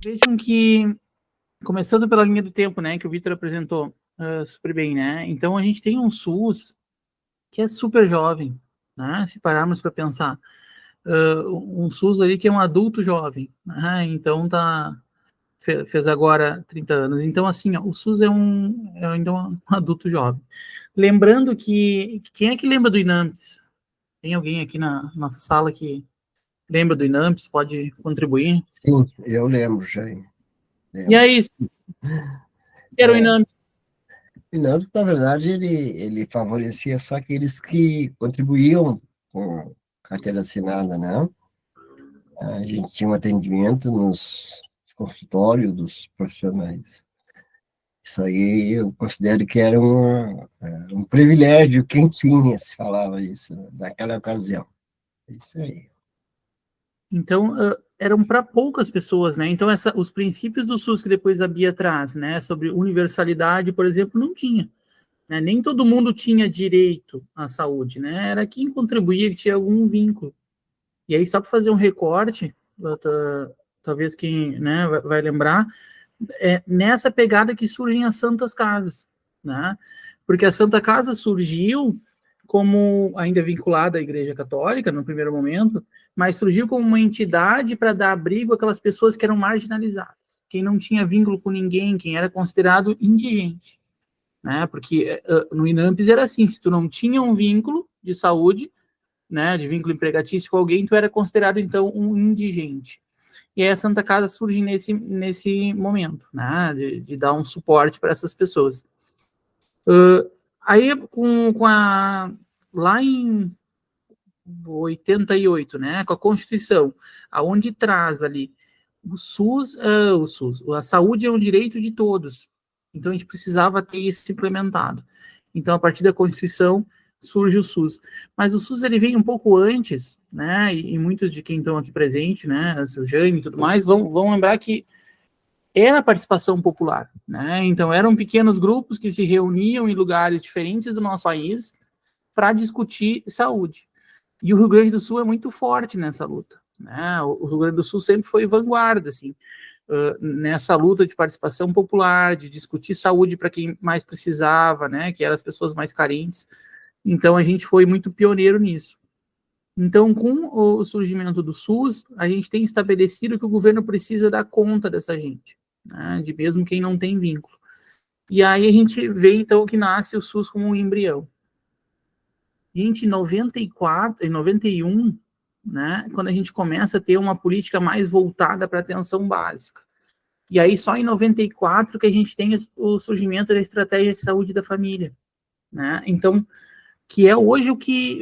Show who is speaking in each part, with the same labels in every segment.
Speaker 1: Vejam que, começando pela linha do tempo, né, que o Vitor apresentou super bem, né? Então a gente tem um SUS que é super jovem, né? Se pararmos para pensar, um SUS ali que é um adulto jovem, né? Então fez agora 30 anos. Então assim, ó, o SUS é ainda um adulto jovem. Lembrando que quem é que lembra do INAMPS? Tem alguém aqui na nossa sala que lembra do INAMPS? Pode contribuir?
Speaker 2: Sim, eu lembro, já
Speaker 1: E
Speaker 2: lembro.
Speaker 1: aí, era o
Speaker 2: É,
Speaker 1: INAMPS?
Speaker 2: e não, na verdade, ele favorecia só aqueles que contribuíam com carteira assinada, né? A gente tinha um atendimento nos consultórios dos profissionais. Isso aí eu considero que era um privilégio, quem tinha, se falava isso, naquela ocasião. É isso aí.
Speaker 1: Então, eram para poucas pessoas, né? Então, os princípios do SUS que depois a Bia traz, né, sobre universalidade, por exemplo, não tinha. Né? Nem todo mundo tinha direito à saúde, né? Era quem contribuía, que tinha algum vínculo. E aí, só para fazer um recorte, talvez quem, né, vai lembrar, nessa pegada que surgem as santas casas, né? Porque a Santa Casa surgiu como ainda vinculada à Igreja Católica no primeiro momento, mas surgiu como uma entidade para dar abrigo àquelas pessoas que eram marginalizadas, quem não tinha vínculo com ninguém, quem era considerado indigente, né? Porque no INAMPS era assim, se tu não tinha um vínculo de saúde, né, de vínculo empregatício com alguém, tu era considerado então um indigente. E aí a Santa Casa surge nesse momento, né, de dar um suporte para essas pessoas. Aí, lá em 88, né, com a Constituição, aonde traz ali a saúde é um direito de todos. Então, a gente precisava ter isso implementado. Então, a partir da Constituição, surge o SUS. Mas o SUS, ele vem um pouco antes, né, e muitos de quem estão aqui presentes, né, o seu Jaime e tudo mais, vão lembrar que era a participação popular, né? Então eram pequenos grupos que se reuniam em lugares diferentes do nosso país para discutir saúde. E o Rio Grande do Sul é muito forte nessa luta, né? O Rio Grande do Sul sempre foi vanguarda, assim, nessa luta de participação popular, de discutir saúde para quem mais precisava, né? Que eram as pessoas mais carentes. Então a gente foi muito pioneiro nisso. Então, com o surgimento do SUS, a gente tem estabelecido que o governo precisa dar conta dessa gente, né, de mesmo quem não tem vínculo. E aí a gente vê, então, que nasce o SUS como um embrião. Gente, em 94, em 91, né, quando a gente começa a ter uma política mais voltada para a atenção básica. E aí só em 94 que a gente tem o surgimento da estratégia de saúde da família, né? Então, que é hoje o que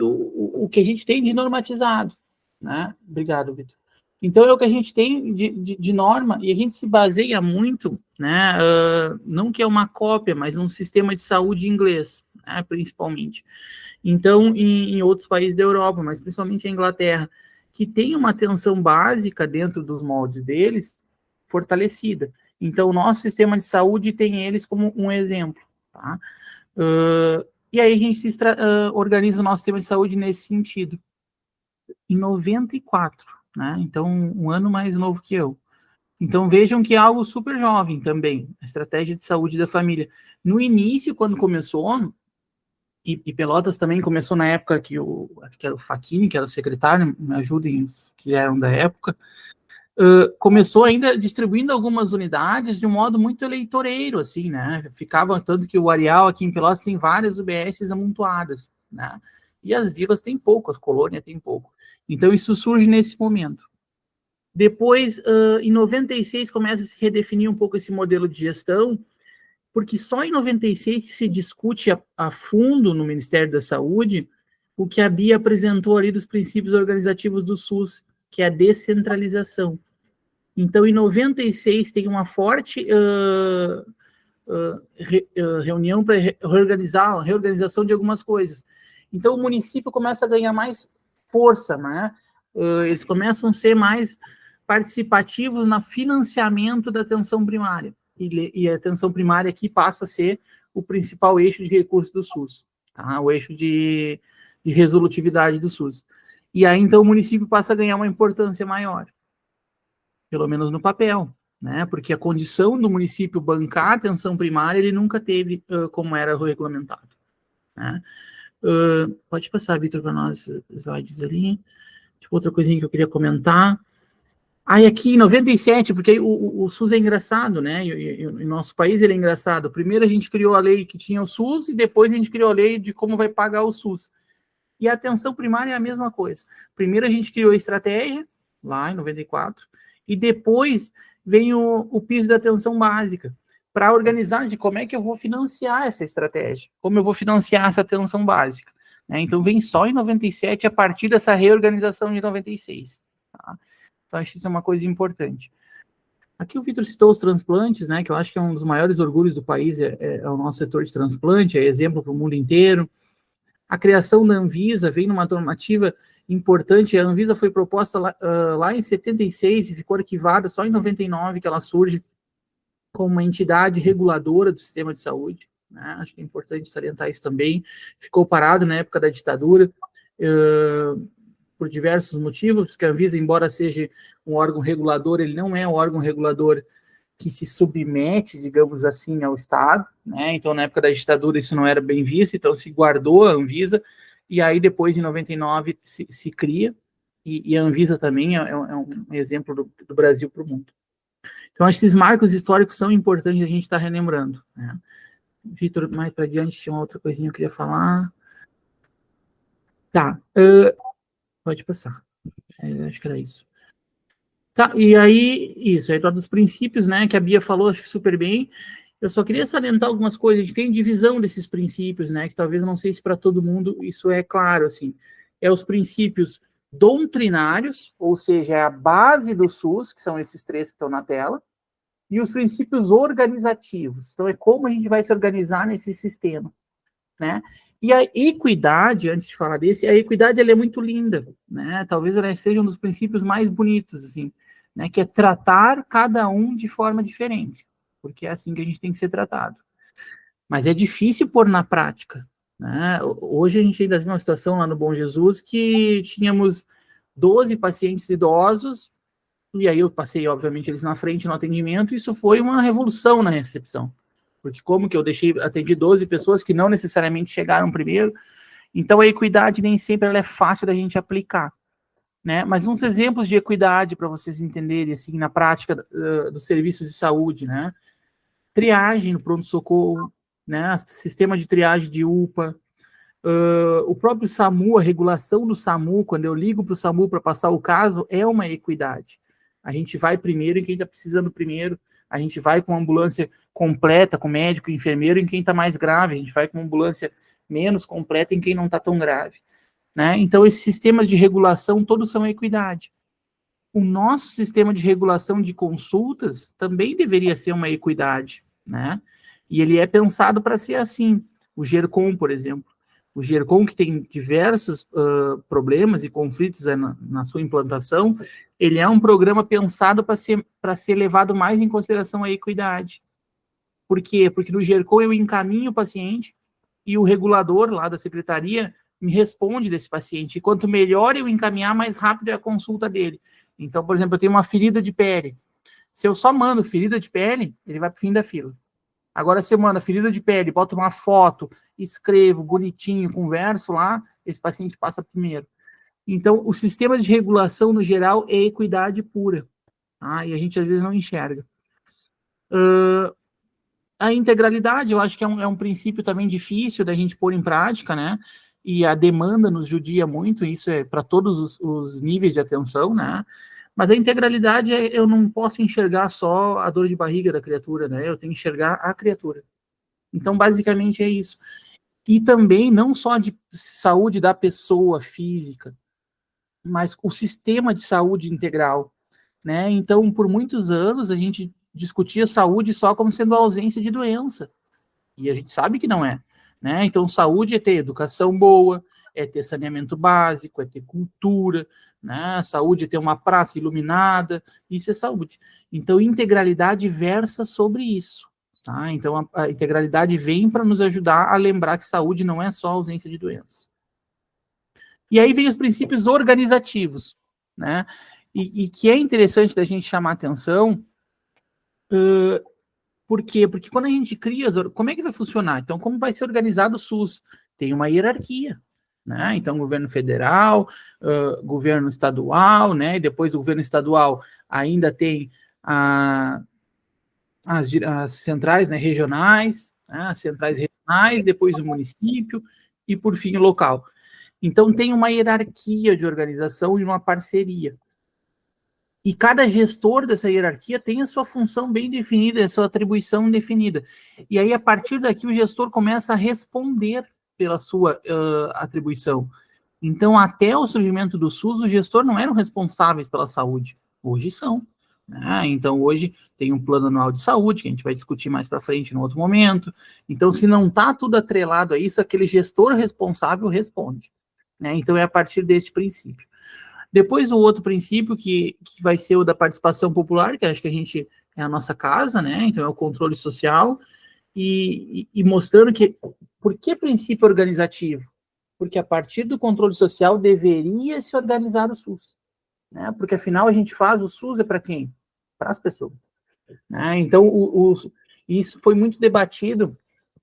Speaker 1: a gente tem de normatizado, né? Obrigado, Vitor. Então, é o que a gente tem de norma, e a gente se baseia muito, né? Não que é uma cópia, mas um sistema de saúde inglês, né, principalmente. Então, em outros países da Europa, mas principalmente a Inglaterra, que tem uma atenção básica dentro dos moldes deles, fortalecida. Então, o nosso sistema de saúde tem eles como um exemplo, tá? E aí a gente organiza o nosso sistema de saúde nesse sentido. Em 94, né? Então, um ano mais novo que eu. Então, vejam que é algo super jovem também, a estratégia de saúde da família. No início, quando começou, e Pelotas também começou na época acho que era o Facchini, que era o secretário, me ajudem os que eram da época, começou ainda distribuindo algumas unidades de um modo muito eleitoreiro, assim, né? Ficava tanto que o Areal aqui em Pelotas tem várias UBSs amontoadas, né? E as vilas têm pouco, as colônias têm pouco. Então isso surge nesse momento. Depois, em 96, começa a se redefinir um pouco esse modelo de gestão, porque só em 96 que se discute a fundo no Ministério da Saúde o que a Bia apresentou ali dos princípios organizativos do SUS, que é a descentralização. Então, em 96, tem uma forte reunião para reorganização de algumas coisas. Então, o município começa a ganhar mais força, né? Eles começam a ser mais participativos no financiamento da atenção primária. E a atenção primária aqui passa a ser o principal eixo de recursos do SUS, tá? O eixo de resolutividade do SUS. E aí, então, o município passa a ganhar uma importância maior, pelo menos no papel. né? Porque a condição do município bancar a atenção primária, ele nunca teve como era regulamentado, né? Pode passar, Vitor, para nós os slides ali. Tipo, outra coisinha que eu queria comentar. Aí aqui em 97, porque o SUS é engraçado, né? E o nosso país ele é engraçado. Primeiro a gente criou a lei que tinha o SUS e depois a gente criou a lei de como vai pagar o SUS. E a atenção primária é a mesma coisa. Primeiro a gente criou a estratégia, lá em 94, e depois vem o piso da atenção básica, para organizar de como é que eu vou financiar essa estratégia, como eu vou financiar essa atenção básica, né? Então vem só em 97, a partir dessa reorganização de 96. Tá? Então acho que isso é uma coisa importante. Aqui o Vitor citou os transplantes, né, que eu acho que é um dos maiores orgulhos do país, é o nosso setor de transplante, é exemplo para o mundo inteiro. A criação da Anvisa vem numa normativa importante. A Anvisa foi proposta lá em 76 e ficou arquivada só em 99, que ela surge como uma entidade reguladora do sistema de saúde, né? Acho que é importante salientar isso também. Ficou parado na época da ditadura, por diversos motivos, porque a Anvisa, embora seja um órgão regulador, ele não é um órgão regulador que se submete, digamos assim, ao Estado, né? Então, na época da ditadura, isso não era bem visto, então se guardou a Anvisa, e aí depois, em 99, se cria, e a Anvisa também é um exemplo do Brasil para o mundo. Então, acho que esses marcos históricos são importantes a gente estar relembrando, né? Vitor, mais para adiante, tinha uma outra coisinha que eu queria falar. Tá, pode passar. Acho que era isso. Tá, e aí, isso, aí todos os princípios, né, que a Bia falou, acho que super bem. Eu só queria salientar algumas coisas. A gente tem divisão desses princípios, né, que talvez não sei se para todo mundo isso é claro, assim. É os princípios doutrinários, ou seja, é a base do SUS, que são esses três que estão na tela, e os princípios organizativos. Então, é como a gente vai se organizar nesse sistema, né? E a equidade, antes de falar desse, a equidade ela é muito linda, né? Talvez ela seja um dos princípios mais bonitos, assim, né? Que é tratar cada um de forma diferente, porque é assim que a gente tem que ser tratado. Mas é difícil pôr na prática, né? Hoje a gente ainda tem uma situação lá no Bom Jesus que tínhamos 12 pacientes idosos, e aí eu passei, obviamente, eles na frente no atendimento, e isso foi uma revolução na recepção. Porque como que eu atendi 12 pessoas que não necessariamente chegaram primeiro, então a equidade nem sempre ela é fácil da gente aplicar, né? Mas uns exemplos de equidade para vocês entenderem, assim, na prática dos serviços de saúde, né? Triagem no pronto-socorro, né? Sistema de triagem de UPA, o próprio SAMU, a regulação do SAMU, quando eu ligo para o SAMU para passar o caso, é uma equidade. A gente vai primeiro em quem está precisando primeiro, a gente vai com ambulância completa, com médico e enfermeiro em quem está mais grave, a gente vai com ambulância menos completa em quem não está tão grave, né? Então, esses sistemas de regulação todos são equidade. O nosso sistema de regulação de consultas também deveria ser uma equidade, né? E ele é pensado para ser assim. O GERCOM, por exemplo. O GERCOM, que tem diversos problemas e conflitos na sua implantação, ele é um programa pensado para ser levado mais em consideração a equidade. Por quê? Porque no GERCOM eu encaminho o paciente e o regulador lá da secretaria me responde desse paciente. E quanto melhor eu encaminhar, mais rápido é a consulta dele. Então, por exemplo, eu tenho uma ferida de pele. Se eu só mando ferida de pele, ele vai para o fim da fila. Agora, se eu mando ferida de pele, boto uma foto, escrevo bonitinho, converso lá, esse paciente passa primeiro. Então, o sistema de regulação, no geral, é equidade pura. Tá? E a gente, às vezes, não enxerga. A integralidade, eu acho que é um princípio também difícil da gente pôr em prática, né? E a demanda nos judia muito, isso é para todos os níveis de atenção, né? Mas a integralidade, eu não posso enxergar só a dor de barriga da criatura, né? Eu tenho que enxergar a criatura. Então, basicamente, é isso. E também, não só de saúde da pessoa física, mas o sistema de saúde integral, né? Então, por muitos anos, a gente discutia saúde só como sendo a ausência de doença. E a gente sabe que não é, né? Então, saúde é ter educação boa, é ter saneamento básico, é ter cultura, né? Saúde é ter uma praça iluminada, isso é saúde. Então, integralidade versa sobre isso, tá? Então, a integralidade vem para nos ajudar a lembrar que saúde não é só ausência de doenças. E aí vem os princípios organizativos, né? E que é interessante da gente chamar atenção, Por quê? Porque quando a gente cria, como é que vai funcionar? Então, como vai ser organizado o SUS? Tem uma hierarquia, né? Então, governo federal, governo estadual, né? E depois do governo estadual ainda tem as centrais, né, regionais, né? As centrais regionais, depois o município e, por fim, o local. Então, tem uma hierarquia de organização e uma parceria. E cada gestor dessa hierarquia tem a sua função bem definida, a sua atribuição definida. E aí, a partir daqui, o gestor começa a responder pela sua atribuição. Então, até o surgimento do SUS, o gestor não eram responsáveis pela saúde. Hoje são. Né? Então, hoje tem um plano anual de saúde, que a gente vai discutir mais para frente em outro momento. Então, se não está tudo atrelado a isso, aquele gestor responsável responde. Né? Então, é a partir deste princípio. Depois o outro princípio, que vai ser o da participação popular, que acho que a gente é a nossa casa, né? Então é o controle social, e mostrando que, por que princípio organizativo? Porque a partir do controle social deveria se organizar o SUS, né? Porque afinal a gente faz o SUS é para quem? Para as pessoas. Né? Então isso foi muito debatido,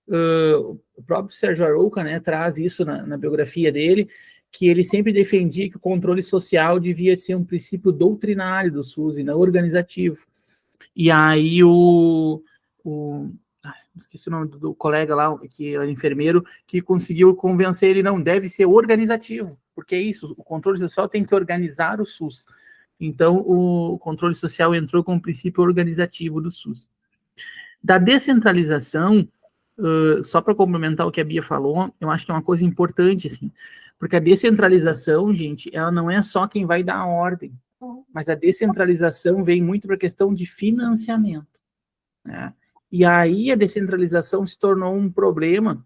Speaker 1: o próprio Sérgio Arouca, né, traz isso na biografia dele, que ele sempre defendia que o controle social devia ser um princípio doutrinário do SUS e não organizativo. E aí esqueci o nome do colega lá, que era enfermeiro, que conseguiu convencer ele, não, deve ser organizativo, porque é isso, o controle social tem que organizar o SUS. Então, o controle social entrou como princípio organizativo do SUS. Da descentralização, só para complementar o que a Bia falou, eu acho que é uma coisa importante, assim, porque a descentralização, gente, ela não é só quem vai dar a ordem, mas a descentralização vem muito para a questão de financiamento, né? E aí a descentralização se tornou um problema,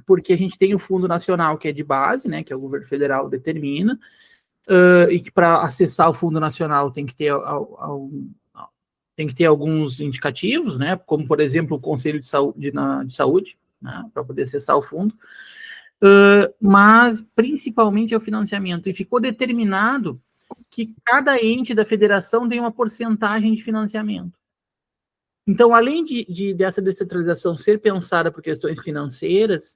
Speaker 1: porque a gente tem o Fundo Nacional, que é de base, né, que é o governo federal determina, e que para acessar o Fundo Nacional tem que ter alguns indicativos, né, como, por exemplo, o Conselho de Saúde, né, para poder acessar o fundo, mas principalmente é o financiamento, e ficou determinado que cada ente da federação tem uma porcentagem de financiamento. Então, além dessa descentralização ser pensada por questões financeiras,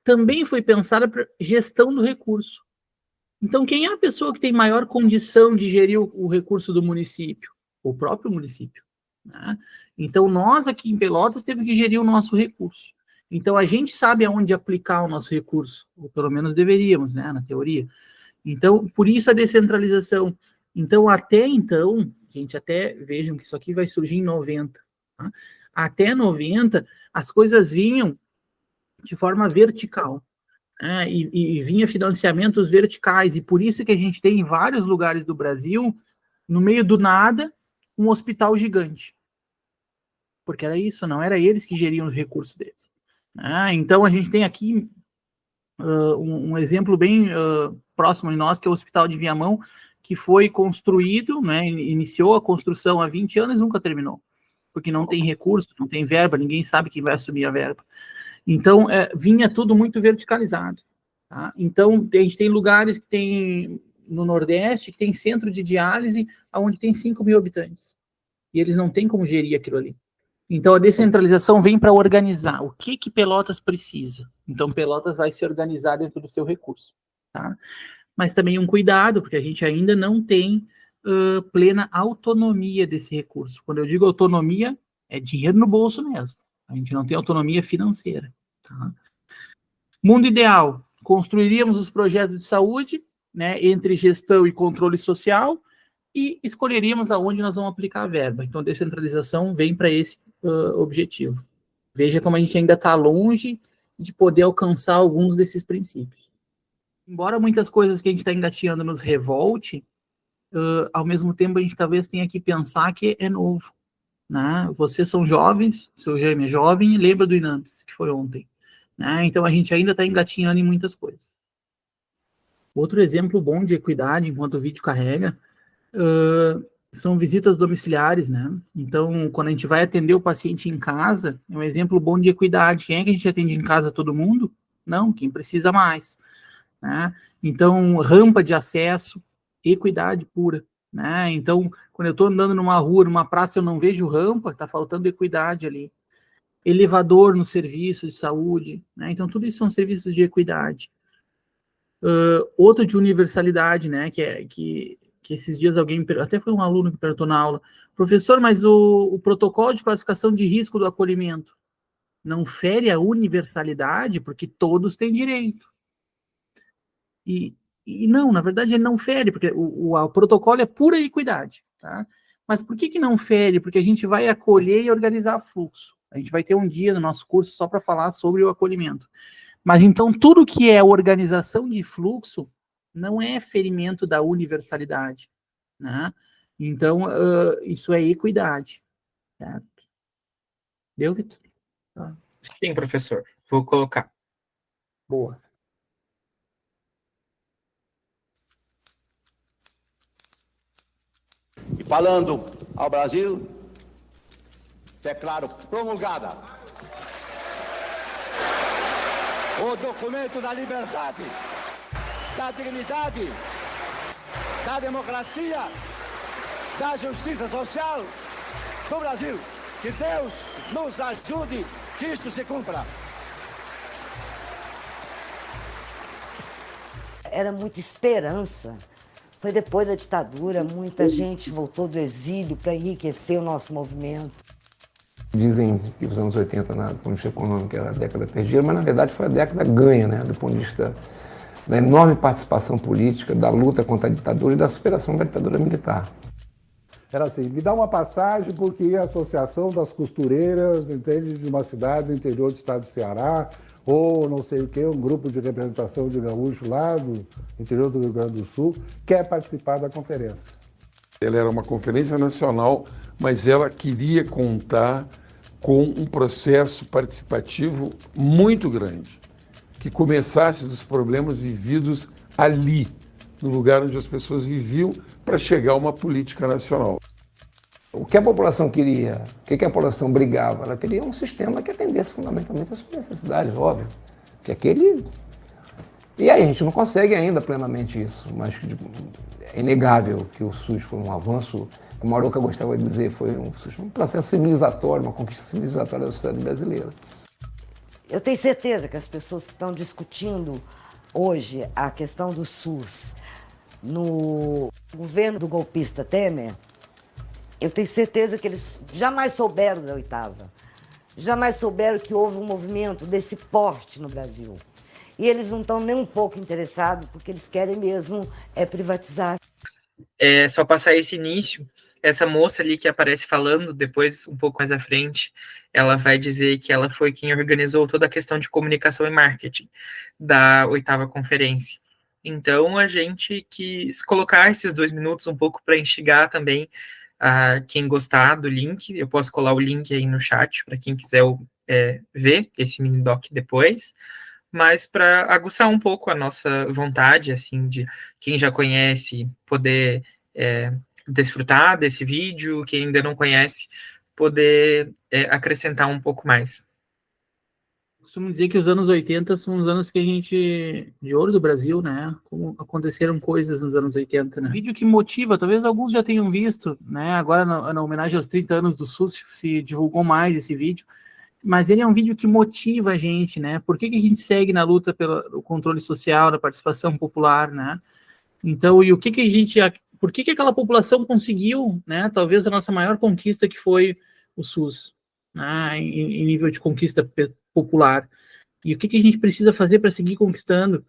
Speaker 1: também foi pensada para gestão do recurso. Então, quem é a pessoa que tem maior condição de gerir o recurso do município? O próprio município. Né? Então, nós aqui em Pelotas temos que gerir o nosso recurso. Então, a gente sabe aonde aplicar o nosso recurso, ou pelo menos deveríamos, né, na teoria. Então, por isso a descentralização. Então, até então, gente, até vejam que isso aqui vai surgir em 90. Tá? Até 90, as coisas vinham de forma vertical. E vinha financiamentos verticais, e por isso que a gente tem em vários lugares do Brasil, no meio do nada, um hospital gigante. Porque era isso, não era eles que geriam os recursos deles. Então a gente tem aqui um exemplo bem próximo de nós, que é o Hospital de Viamão, que foi construído, né, iniciou a construção há 20 anos e nunca terminou. Porque não tem recurso, não tem verba, ninguém sabe quem vai assumir a verba. Então, vinha tudo muito verticalizado. Tá? Então, a gente tem lugares que tem, no Nordeste, que tem centro de diálise, onde tem 5 mil habitantes. E eles não têm como gerir aquilo ali. Então, a descentralização vem para organizar. O que Pelotas precisa? Então, Pelotas vai se organizar dentro do seu recurso. Tá? Mas também um cuidado, porque a gente ainda não tem plena autonomia desse recurso. Quando eu digo autonomia, é dinheiro no bolso mesmo. A gente não tem autonomia financeira. Tá? Mundo ideal, construiríamos os projetos de saúde, né, entre gestão e controle social, e escolheríamos aonde nós vamos aplicar a verba. Então, a descentralização vem para esse objetivo. Veja como a gente ainda está longe de poder alcançar alguns desses princípios. Embora muitas coisas que a gente está engateando nos revolte, ao mesmo tempo a gente talvez tenha que pensar que é novo. Né? Vocês são jovens, o seu Jaime é jovem, e lembra do INAMPS, que foi ontem. Né? Então, a gente ainda está engatinhando em muitas coisas. Outro exemplo bom de equidade, enquanto o vídeo carrega, são visitas domiciliares. Né? Então, quando a gente vai atender o paciente em casa, é um exemplo bom de equidade. Quem é que a gente atende em casa? Todo mundo? Não, quem precisa mais. Né? Então, rampa de acesso, equidade pura. né? Então, quando eu estou andando numa rua, numa praça, eu não vejo rampa, está faltando equidade ali. Elevador no serviço de saúde, né? Então, tudo isso são serviços de equidade. Outro de universalidade, né? Que esses dias alguém, até foi um aluno que perguntou na aula, professor, mas o protocolo de classificação de risco do acolhimento não fere a universalidade, porque todos têm direito. E não, na verdade, ele não fere, porque o protocolo é pura equidade, tá? Mas por que não fere? Porque a gente vai acolher e organizar fluxo. A gente vai ter um dia no nosso curso só para falar sobre o acolhimento. Mas então, tudo que é organização de fluxo não é ferimento da universalidade, né? Então, isso é equidade. Certo? Deu, Vitor? Tá.
Speaker 3: Sim, professor. Vou colocar.
Speaker 1: Boa.
Speaker 4: E falando ao Brasil, declaro promulgada o documento da liberdade, da dignidade, da democracia, da justiça social do Brasil. Que Deus nos ajude que isto se cumpra.
Speaker 5: Era muita esperança. Foi depois da ditadura, muita gente voltou do exílio para enriquecer o nosso movimento.
Speaker 6: Dizem que os anos 80, do ponto de vista econômico, era a década perdida, mas na verdade foi a década ganha, né, do ponto de vista da enorme participação política, da luta contra a ditadura e da superação da ditadura militar.
Speaker 7: Era assim, me dá uma passagem porque a Associação das Costureiras, entende, de uma cidade do interior do estado do Ceará, ou não sei o que, um grupo de representação de gaúcho lá do interior do Rio Grande do Sul, quer participar da conferência.
Speaker 8: Ela era uma conferência nacional, mas ela queria contar com um processo participativo muito grande, que começasse dos problemas vividos ali, no lugar onde as pessoas viviam, para chegar a uma política nacional.
Speaker 6: O que a população queria, o que a população brigava? Ela queria um sistema que atendesse fundamentalmente às suas necessidades, óbvio. Que aquele... E aí a gente não consegue ainda plenamente isso, mas é inegável que o SUS foi um avanço, como a Arouca gostava de dizer, foi um processo civilizatório, uma conquista civilizatória da sociedade brasileira.
Speaker 5: Eu tenho certeza que as pessoas que estão discutindo hoje a questão do SUS no governo do golpista Temer, eu tenho certeza que eles jamais souberam da oitava, jamais souberam que houve um movimento desse porte no Brasil. E eles não estão nem um pouco interessados, porque eles querem mesmo privatizar.
Speaker 3: É só passar esse início, essa moça ali que aparece falando, depois, um pouco mais à frente, ela vai dizer que ela foi quem organizou toda a questão de comunicação e marketing da oitava conferência. Então, a gente quis colocar esses 2 minutos um pouco para instigar também a quem gostar do link. Eu posso colar o link aí no chat para quem quiser ver esse mini doc depois, mas para aguçar um pouco a nossa vontade, assim, de quem já conhece poder desfrutar desse vídeo, quem ainda não conhece poder acrescentar um pouco mais.
Speaker 1: Costumo dizer que os anos 80 são os anos que a gente... de ouro do Brasil, né? Como aconteceram coisas nos anos 80, né? Vídeo que motiva, talvez alguns já tenham visto, né? Agora, na homenagem aos 30 anos do SUS, se divulgou mais esse vídeo, mas ele é um vídeo que motiva a gente, né? Por que a gente segue na luta pelo controle social, da participação popular, né? Então, e o que a gente... Por que aquela população conseguiu, né? Talvez a nossa maior conquista, que foi o SUS, né? Em nível de conquista popular. E o que a gente precisa fazer para seguir conquistando?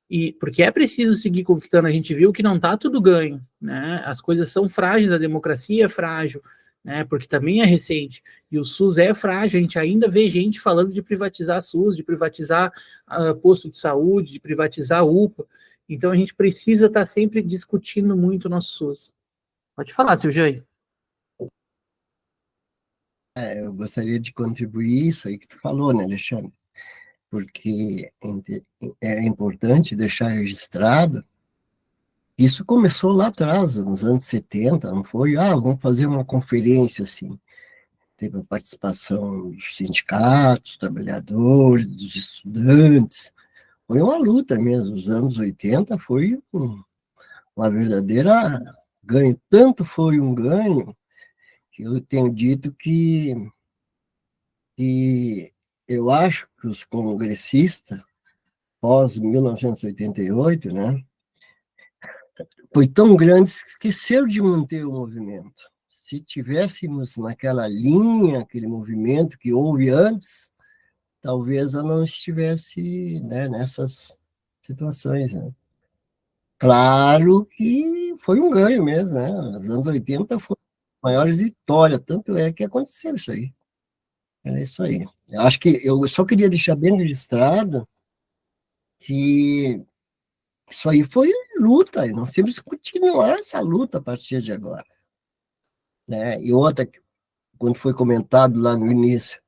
Speaker 1: E porque é preciso seguir conquistando. A gente viu que não está tudo ganho, né? As coisas são frágeis, a democracia é frágil, né? Porque também é recente. E o SUS é frágil. A gente ainda vê gente falando de privatizar SUS, de privatizar posto de saúde, de privatizar UPA. Então a gente precisa estar sempre discutindo muito o nosso SUS. Pode falar, Silvio.
Speaker 2: Eu gostaria de contribuir isso aí que tu falou, né, Alexandre? Porque é importante deixar registrado, isso começou lá atrás, nos anos 70, não foi? Vamos fazer uma conferência, assim. Teve a participação dos sindicatos, dos trabalhadores, dos estudantes. Foi uma luta mesmo, os anos 80 foi uma verdadeira ganho, tanto foi um ganho, que eu tenho dito que eu acho que os congressistas, pós-1988, né, foi tão grande que esqueceram de manter o movimento. Se tivéssemos naquela linha, aquele movimento que houve antes, talvez eu não estivesse, né, nessas situações, né? Claro que foi um ganho mesmo, né? Os anos 80 foram as maiores vitórias, tanto é que aconteceu isso aí. Era isso aí. Eu acho que eu só queria deixar bem registrado que isso aí foi luta, e nós temos que continuar essa luta a partir de agora, né? E outra, quando foi comentado lá no início,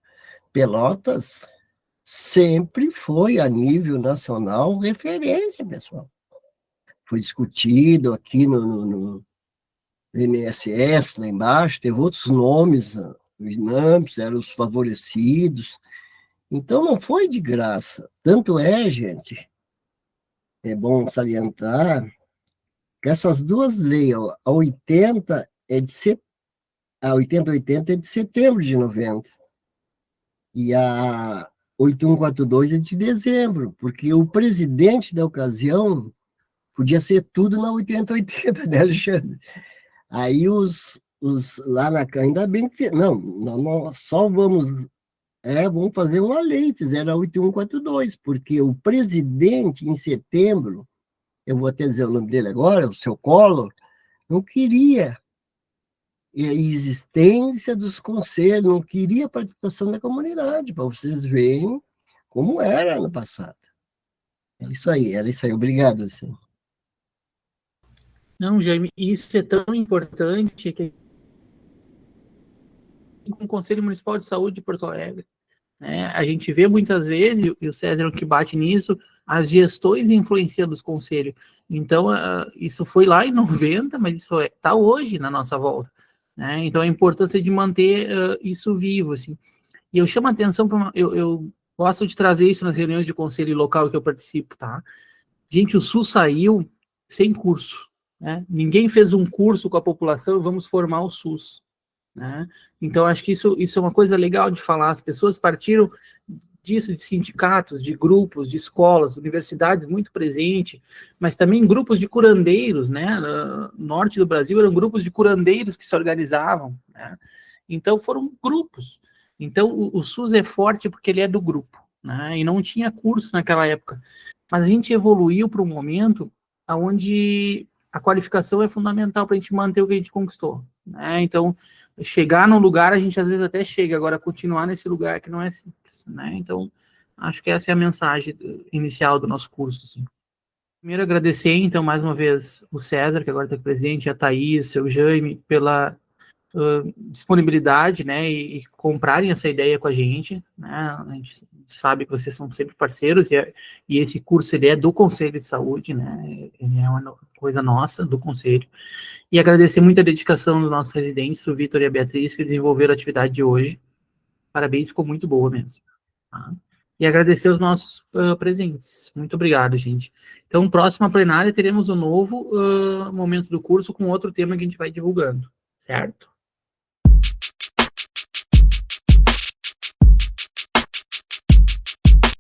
Speaker 2: Pelotas sempre foi, a nível nacional, referência, pessoal. Foi discutido aqui no INSS, lá embaixo, teve outros nomes, o INAMPS eram os favorecidos. Então, não foi de graça. Tanto é, gente, é bom salientar que essas duas leis, a 80 a 8080 é de setembro de 90 e a 8142 é de dezembro, porque o presidente da ocasião podia ser tudo na 8080, né, Alexandre? Aí lá na Câmara, ainda bem que, não, nós só vamos fazer uma lei, fizeram a 8142, porque o presidente, em setembro, eu vou até dizer o nome dele agora, o seu Collor, não queria a existência dos conselhos, não queria a participação da comunidade, para vocês verem como era no passado. Era isso aí. Obrigado, Luciano.
Speaker 1: Não, Jaime, isso é tão importante que o Conselho Municipal de Saúde de Porto Alegre, né, a gente vê muitas vezes, e o César é o que bate nisso, as gestões influenciam dos conselhos. Então, isso foi lá em 90, mas isso está hoje na nossa volta, né? Então, a importância de manter isso vivo, assim. E eu chamo a atenção para eu gosto de trazer isso nas reuniões de conselho local que eu participo, tá? Gente, o SUS saiu sem curso, né? Ninguém fez um curso com a população, vamos formar o SUS, né? Então, acho que isso é uma coisa legal de falar. As pessoas partiram disso, de sindicatos, de grupos, de escolas, universidades muito presentes, mas também grupos de curandeiros, né? No norte do Brasil eram grupos de curandeiros que se organizavam, né? Então, foram grupos. Então, o SUS é forte porque ele é do grupo, né? E não tinha curso naquela época. Mas a gente evoluiu para um momento onde a qualificação é fundamental para a gente manter o que a gente conquistou, né? Então, chegar num lugar, a gente às vezes até chega, agora continuar nesse lugar que não é simples, né? Então, acho que essa é a mensagem inicial do nosso curso, assim. Primeiro, agradecer, então, mais uma vez, o César, que agora está presente, a Thaís, o Jaime, pela disponibilidade, né, e comprarem essa ideia com a gente, né? A gente sabe que vocês são sempre parceiros, e esse curso, ele é do Conselho de Saúde, né? Ele é uma coisa nossa, do Conselho. E agradecer muito a dedicação dos nossos residentes, o Vitor e a Beatriz, que desenvolveram a atividade de hoje. Parabéns, ficou muito boa mesmo. Tá? E agradecer os nossos presentes. Muito obrigado, gente. Então, próxima plenária, teremos um novo momento do curso com outro tema que a gente vai divulgando, certo?